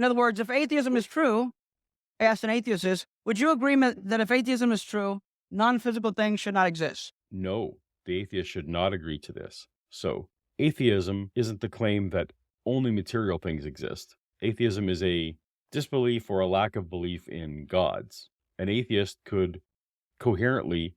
In other words, if atheism is true, I asked an atheist, would you agree that if atheism is true, non-physical things should not exist? No, the atheist should not agree to this. So, atheism isn't the claim that only material things exist. Atheism is a disbelief or a lack of belief in gods. An atheist could coherently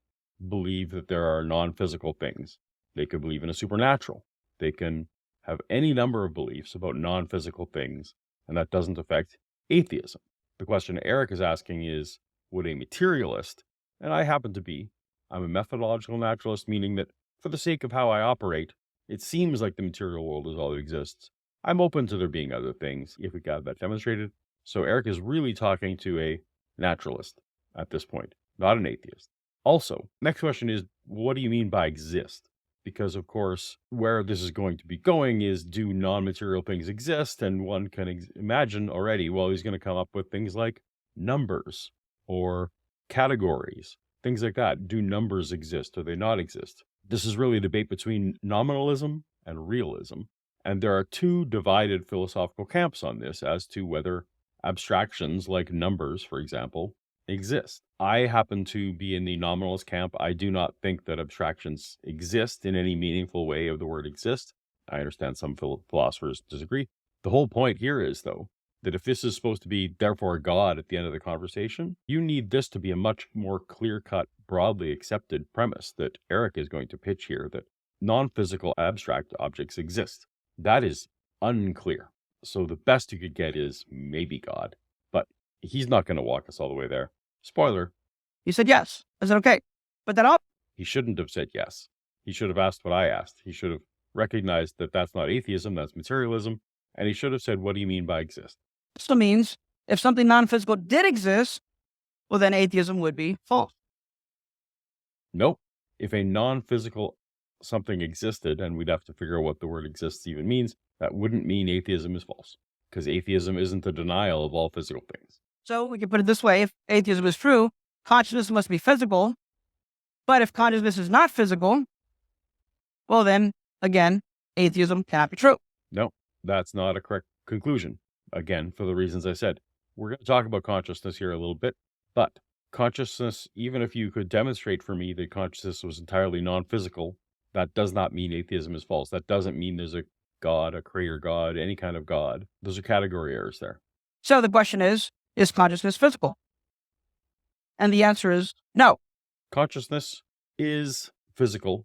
believe that there are non-physical things. They could believe in a supernatural. They can have any number of beliefs about non-physical things, and that doesn't affect atheism. The question Eric is asking is, would a materialist, and I happen to be, I'm a methodological naturalist, meaning that for the sake of how I operate, it seems like the material world is all that exists. I'm open to there being other things if we got that demonstrated. So Eric is really talking to a naturalist at this point, not an atheist. Also, next question is, what do you mean by exist? Because, of course, where this is going to be going is, do non-material things exist? And one can imagine already, well, he's going to come up with things like numbers or categories, things like that. Do numbers exist or they not exist? This is really a debate between nominalism and realism. And there are two divided philosophical camps on this as to whether abstractions like numbers, for example, exist. I happen to be in the nominalist camp. I do not think that abstractions exist in any meaningful way of the word exist. I understand some philosophers disagree. The whole point here is, though, that if this is supposed to be, therefore, God at the end of the conversation, you need this to be a much more clear-cut, broadly accepted premise that Eric is going to pitch here, that non-physical abstract objects exist. That is unclear. So the best you could get is maybe God, but he's not going to walk us all the way there. Spoiler. He said yes. I said, okay, put that up. He shouldn't have said yes. He should have asked what I asked. He should have recognized that that's not atheism, that's materialism. And he should have said, what do you mean by exist? This still means if something non-physical did exist, well, then atheism would be false. Nope. If a non-physical something existed, and we'd have to figure out what the word exists even means, that wouldn't mean atheism is false, because atheism isn't a denial of all physical things. So we can put it this way. If atheism is true, consciousness must be physical. But if consciousness is not physical, well then, again, atheism cannot be true. No, that's not a correct conclusion. Again, for the reasons I said. We're going to talk about consciousness here a little bit, but consciousness, even if you could demonstrate for me that consciousness was entirely non-physical, that does not mean atheism is false. That doesn't mean there's a God, a creator God, any kind of God. Those are category errors there. So the question is consciousness physical? And the answer is no. Consciousness is physical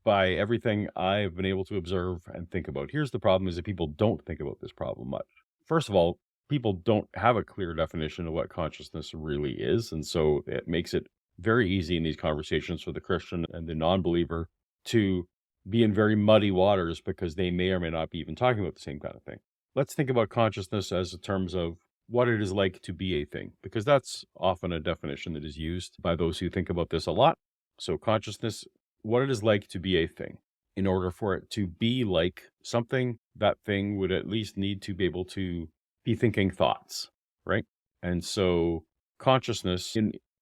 by everything I've been able to observe and think about. Here's the problem, is that people don't think about this problem much. First of all, people don't have a clear definition of what consciousness really is. And so it makes it very easy in these conversations for the Christian and the non-believer to be in very muddy waters because they may or may not be even talking about the same kind of thing. Let's think about consciousness as in terms of what it is like to be a thing, because that's often a definition that is used by those who think about this a lot. So consciousness, what it is like to be a thing. In order for it to be like something, that thing would at least need to be able to be thinking thoughts, right? And so consciousness,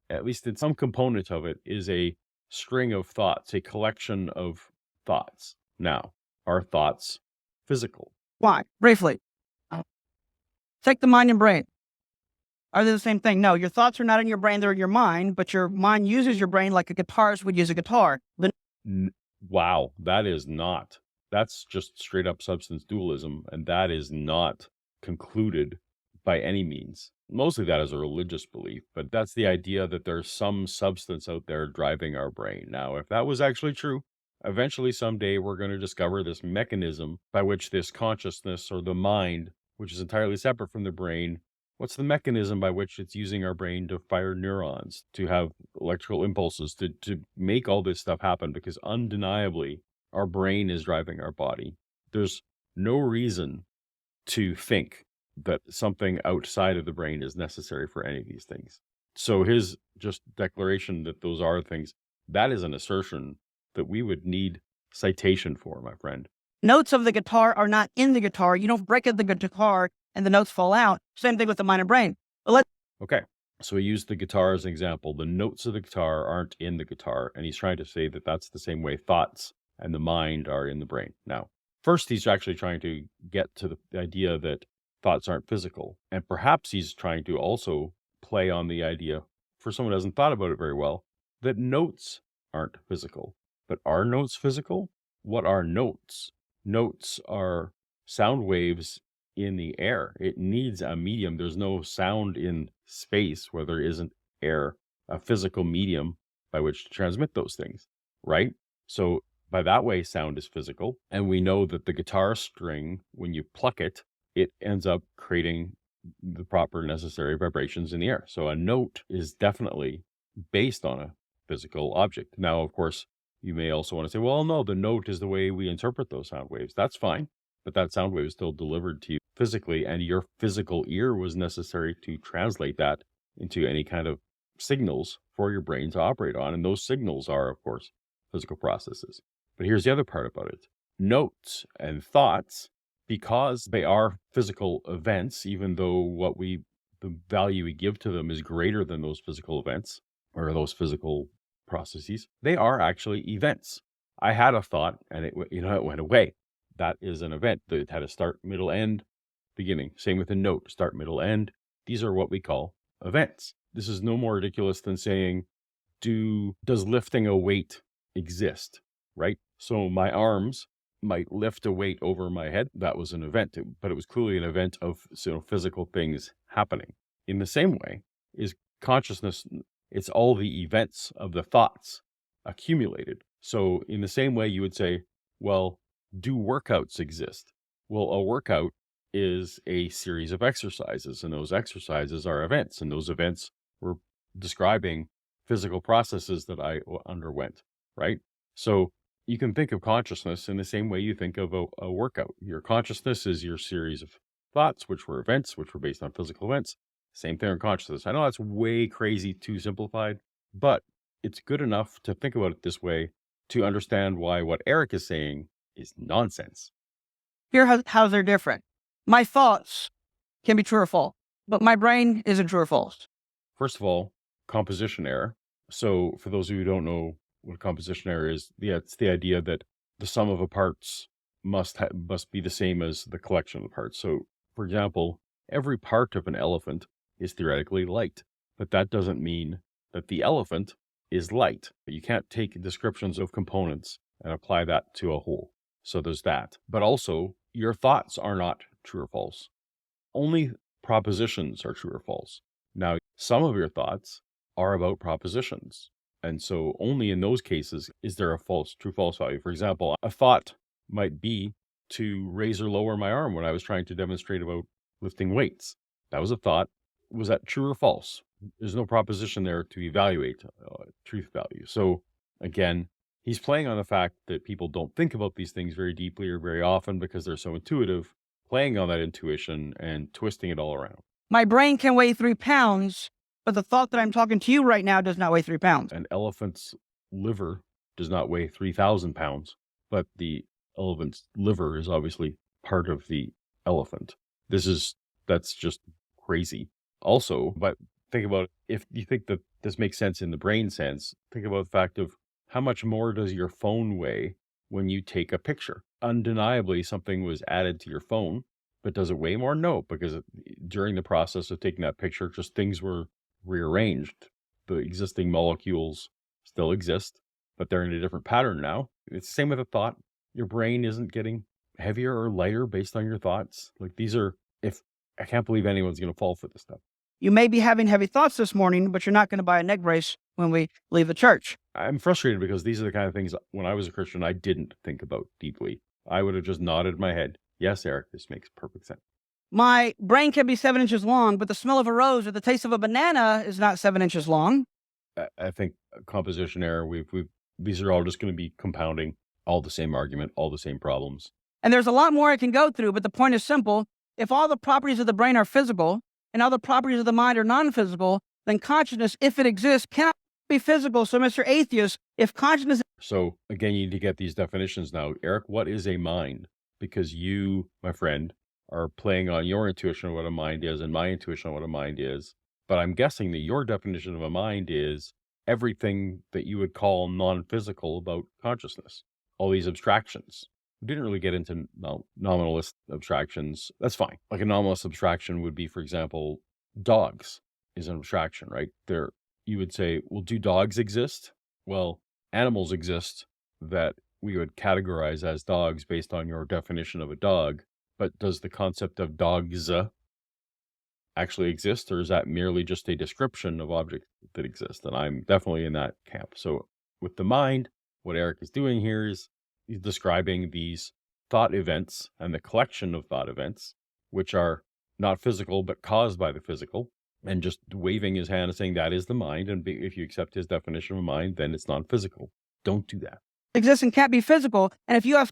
at least in some component of it, is a string of thoughts, a collection of thoughts. Now, are thoughts physical? Why? Briefly. Take the mind and brain. Are they the same thing? No, your thoughts are not in your brain, they're in your mind, but your mind uses your brain like a guitarist would use a guitar. Wow, that's just straight up substance dualism, and that is not concluded by any means. Mostly that is a religious belief, but that's the idea that there's some substance out there driving our brain. Now, if that was actually true, eventually someday we're going to discover this mechanism by which this consciousness or the mind, which is entirely separate from the brain, what's the mechanism by which it's using our brain to fire neurons, to have electrical impulses, to make all this stuff happen? Because undeniably, our brain is driving our body. There's no reason to think that something outside of the brain is necessary for any of these things. So his just declaration that those are things, that is an assertion that we would need citation for, my friend. Notes of the guitar are not in the guitar. You don't break up the guitar and the notes fall out. Same thing with the mind and brain. Okay, so he used the guitar as an example. The notes of the guitar aren't in the guitar, and he's trying to say that that's the same way thoughts and the mind are in the brain. Now, first, he's actually trying to get to the idea that thoughts aren't physical. And perhaps he's trying to also play on the idea, for someone who hasn't thought about it very well, that notes aren't physical. But are notes physical? What are notes? Notes are sound waves in the air. It needs a medium. There's no sound in space where there isn't air, a physical medium by which to transmit those things, right? So by that way, sound is physical. And we know that the guitar string, when you pluck it, it ends up creating the proper necessary vibrations in the air. So a note is definitely based on a physical object. Now, of course, you may also want to say, well, no, the note is the way we interpret those sound waves. That's fine. But that sound wave is still delivered to you physically, and your physical ear was necessary to translate that into any kind of signals for your brain to operate on. And those signals are, of course, physical processes. But here's the other part about it. Notes and thoughts, because they are physical events, even though the value we give to them is greater than those physical events or those physical processes, they are actually events. I had a thought and it went away. That is an event that had a start, middle, end, beginning. Same with a note, start, middle, end. These are what we call events. This is no more ridiculous than saying, does lifting a weight exist, right? So my arms might lift a weight over my head. That was an event, but it was clearly an event of physical things happening. In the same way is consciousness. It's all the events of the thoughts accumulated. So in the same way you would say, well, do workouts exist? Well, a workout is a series of exercises, and those exercises are events, and those events were describing physical processes that I underwent, right? So you can think of consciousness in the same way you think of a workout. Your consciousness is your series of thoughts, which were events, which were based on physical events. Same thing in consciousness. I know that's way crazy, too simplified, but it's good enough to think about it this way to understand why what Eric is saying is nonsense. Here, how they're different. My thoughts can be true or false, but my brain isn't true or false. First of all, composition error. So for those of you who don't know what composition error is, it's the idea that the sum of the parts must be the same as the collection of the parts. So, for example, every part of an elephant is theoretically light, but that doesn't mean that the elephant is light. You can't take descriptions of components and apply that to a whole. So there's that. But also, your thoughts are not true or false. Only propositions are true or false. Now, some of your thoughts are about propositions. And so only in those cases is there a true false value. For example, a thought might be to raise or lower my arm when I was trying to demonstrate about lifting weights. That was a thought. Was that true or false? There's no proposition there to evaluate truth value. So again, he's playing on the fact that people don't think about these things very deeply or very often because they're so intuitive, playing on that intuition and twisting it all around. My brain can weigh 3 pounds, but the thought that I'm talking to you right now does not weigh 3 pounds. An elephant's liver does not weigh 3,000 pounds, but the elephant's liver is obviously part of the elephant. That's just crazy. Also, but think about, if you think that this makes sense in the brain sense, think about the fact of how much more does your phone weigh when you take a picture? Undeniably, something was added to your phone, but does it weigh more? No, because during the process of taking that picture, just things were rearranged. The existing molecules still exist, but they're in a different pattern now. It's the same with a thought. Your brain isn't getting heavier or lighter based on your thoughts. I can't believe anyone's going to fall for this stuff. You may be having heavy thoughts this morning, but you're not going to buy a neck brace when we leave the church. I'm frustrated because these are the kind of things when I was a Christian, I didn't think about deeply. I would have just nodded my head. Yes, Eric, this makes perfect sense. My brain can be 7 inches long, but the smell of a rose or the taste of a banana is not 7 inches long. I think composition error, these are all just going to be compounding, all the same argument, all the same problems. And there's a lot more I can go through, but the point is simple. If all the properties of the brain are physical and all the properties of the mind are non-physical, then consciousness, if it exists, cannot be physical. So, Mr. Atheist, if consciousness... So, again, you need to get these definitions now. Eric, what is a mind? Because you, my friend, are playing on your intuition of what a mind is and my intuition of what a mind is. But I'm guessing that your definition of a mind is everything that you would call non-physical about consciousness. All these abstractions. we didn't really get into nominalist abstractions. That's fine. Like a nominalist abstraction would be, for example, dogs is an abstraction, right? There, you would say, well, do dogs exist? Well, animals exist that we would categorize as dogs based on your definition of a dog. But does the concept of dogs actually exist, or is that merely just a description of objects that exist? And I'm definitely in that camp. So with the mind, what Eric is doing here is he's describing these thought events and the collection of thought events, which are not physical, but caused by the physical, and just waving his hand and saying that is the mind. And if you accept his definition of mind, then it's non-physical. Don't do that. Exists and can't be physical. And if you have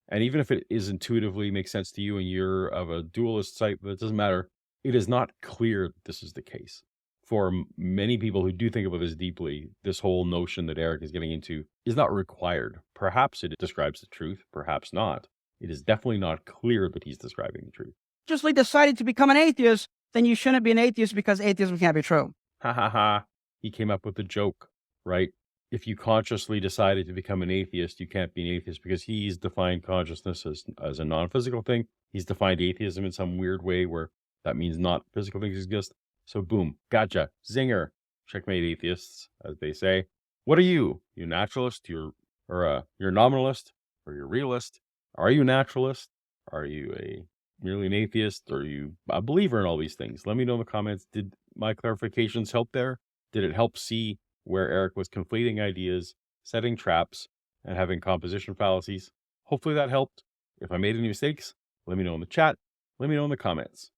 And even if it is intuitively makes sense to you and you're of a dualist type, that doesn't matter. It is not clear that this is the case. For many people who do think about this deeply, this whole notion that Eric is getting into is not required. Perhaps it describes the truth, perhaps not. It is definitely not clear that he's describing the truth. consciously decided to become an atheist, then you shouldn't be an atheist because atheism can't be true. Ha ha ha. He came up with the joke, right? If you consciously decided to become an atheist, you can't be an atheist because he's defined consciousness as a non-physical thing. He's defined atheism in some weird way where that means not physical things exist. So boom, gotcha, zinger. Checkmate atheists, as they say. What are you? You naturalist? You're a nominalist? Or you're realist? Are you a naturalist? Are you merely an atheist? Or are you a believer in all these things? Let me know in the comments. Did my clarifications help there? Did it help see where Eric was conflating ideas, setting traps, and having composition fallacies? Hopefully that helped. If I made any mistakes, let me know in the chat. Let me know in the comments.